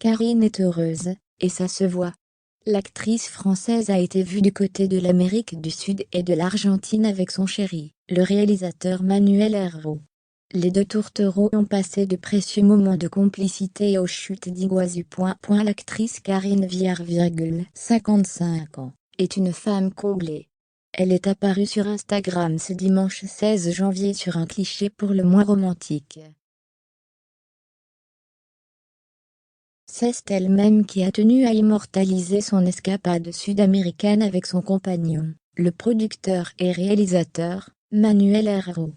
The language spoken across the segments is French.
Karine est heureuse, et ça se voit. L'actrice française a été vue du côté de l'Amérique du Sud et de l'Argentine avec son chéri, le réalisateur Manuel Herrero. Les deux tourtereaux ont passé de précieux moments de complicité aux chutes d'Iguazu. L'actrice Karine Viard, 55 ans, est une femme comblée. Elle est apparue sur Instagram ce dimanche 16 janvier sur un cliché pour le moins romantique. C'est elle-même qui a tenu à immortaliser son escapade sud-américaine avec son compagnon, le producteur et réalisateur, Manuel Herrero.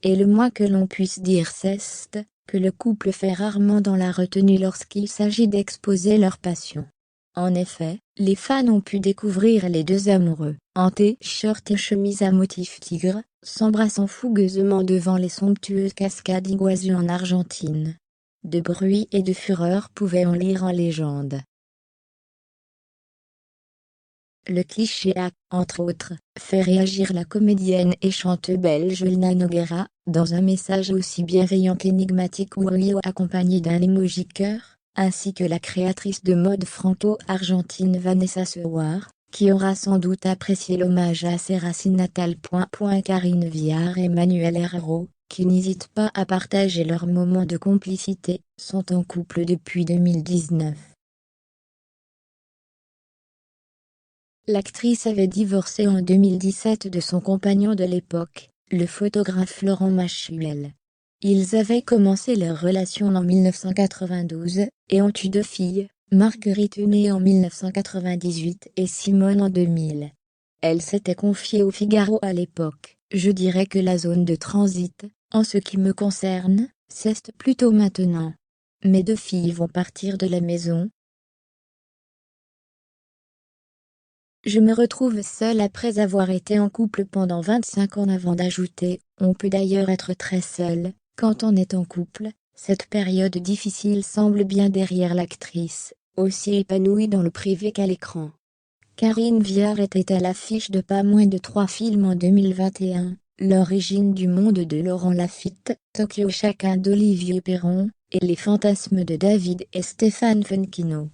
Et le moins que l'on puisse dire c'est que le couple fait rarement dans la retenue lorsqu'il s'agit d'exposer leur passion. En effet, les fans ont pu découvrir les deux amoureux, en t-shirt et chemise à motif tigre, s'embrassant fougueusement devant les somptueuses cascades d'Iguazu en Argentine. De bruit et de fureur pouvait-on lire en légende. Le cliché a, entre autres, fait réagir la comédienne et chanteuse belge Elena Nogueira, dans un message aussi bienveillant qu'énigmatique ou accompagné d'un emoji cœur, ainsi que la créatrice de mode franco-argentine Vanessa Sewar, qui aura sans doute apprécié l'hommage à ses racines natales. Karine Viard et Manuel Herrero, qui n'hésitent pas à partager leurs moments de complicité, sont en couple depuis 2019. L'actrice avait divorcé en 2017 de son compagnon de l'époque, le photographe Laurent Machuel. Ils avaient commencé leur relation en 1992, et ont eu deux filles, Marguerite née en 1998 et Simone en 2000. Elle s'était confiée au Figaro à l'époque. Je dirais que la zone de transit, en ce qui me concerne, c'est plutôt maintenant. Mes deux filles vont partir de la maison. Je me retrouve seule après avoir été en couple pendant 25 ans avant d'ajouter, on peut d'ailleurs être très seul, quand on est en couple, cette période difficile semble bien derrière l'actrice, aussi épanouie dans le privé qu'à l'écran. Karine Viard était à l'affiche de pas moins de 3 films en 2021, L'origine du monde de Laurent Lafitte, Tokyo Chacun d'Olivier Perron, et Les fantasmes de David et Stéphane Funkino.